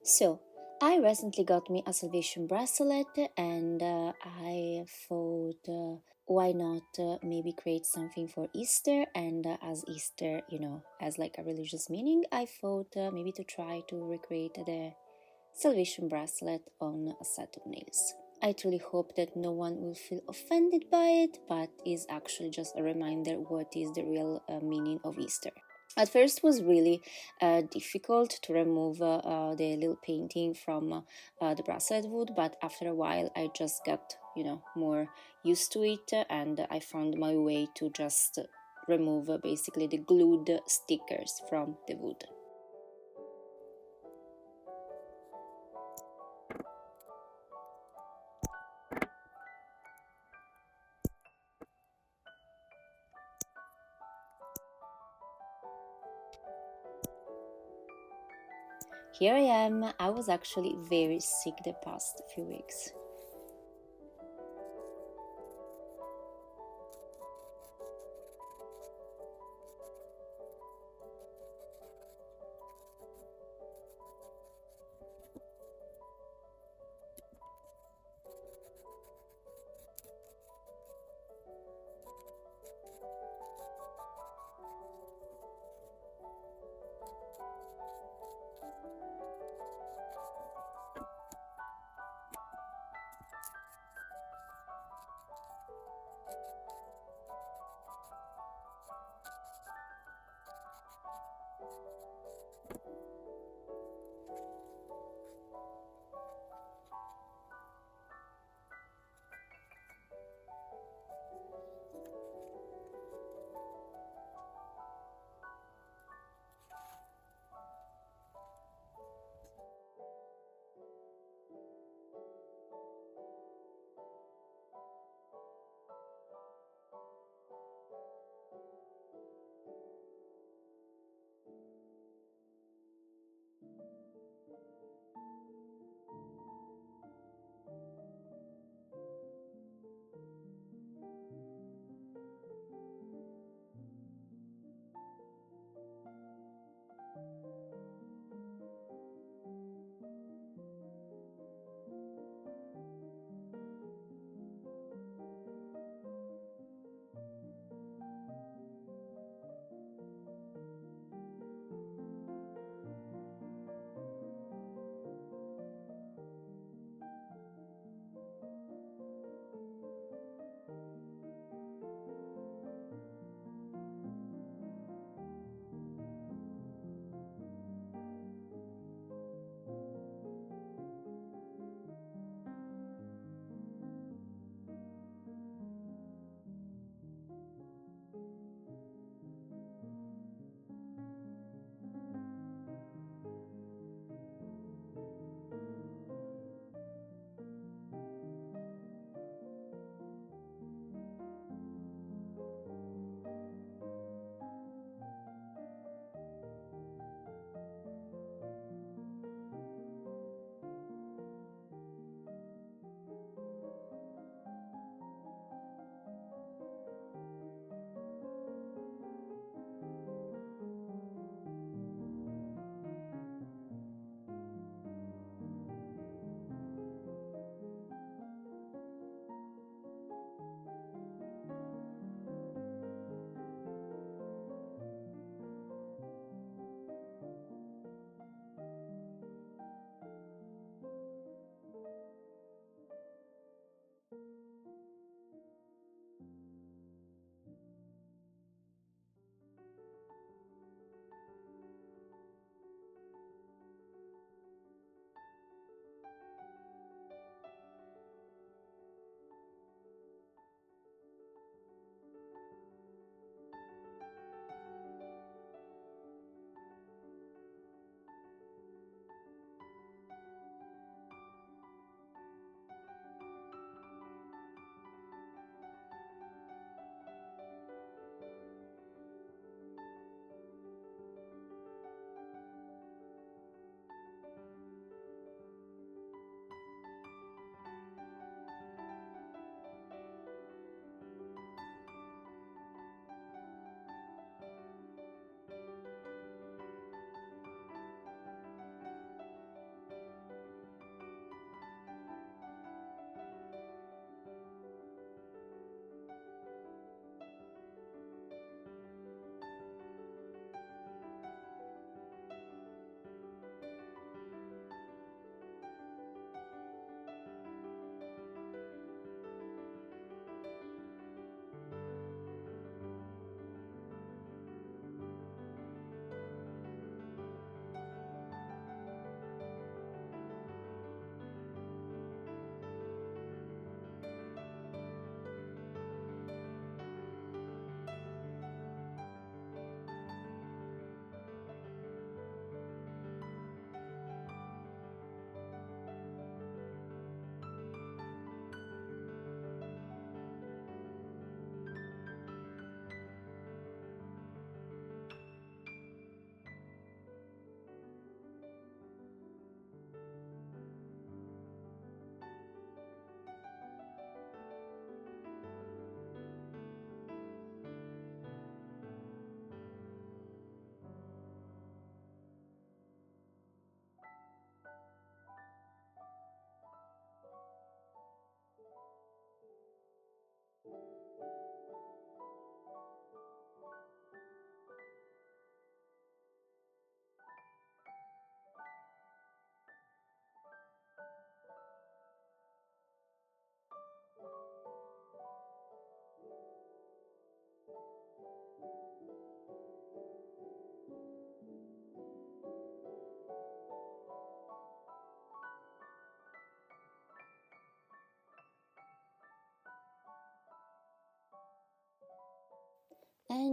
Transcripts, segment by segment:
So, I recently got me a Salvation Bracelet and I thought why not maybe create something for Easter, and as Easter, has like a religious meaning, I thought maybe to try to recreate the Salvation Bracelet on a set of nails. I truly hope that no one will feel offended by it, but is actually just a reminder what is the real meaning of Easter. At first, was really difficult to remove the little painting from the bracelet wood, but after a while, I just got more used to it, and I found my way to just remove basically the glued stickers from the wood. Here I am. I was actually very sick the past few weeks.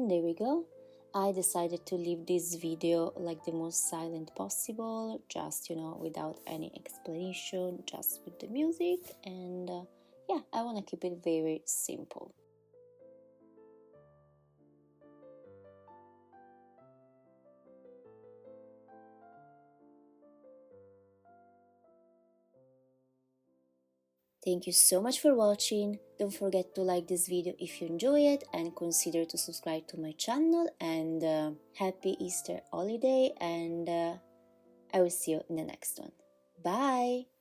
And there we go. I decided to leave this video like the most silent possible, just without any explanation, just with the music, and yeah, I want to keep it very simple. Thank you so much for watching. Don't forget to like this video if you enjoy it and consider to subscribe to my channel, and happy Easter holiday, and I will see you in the next one. Bye!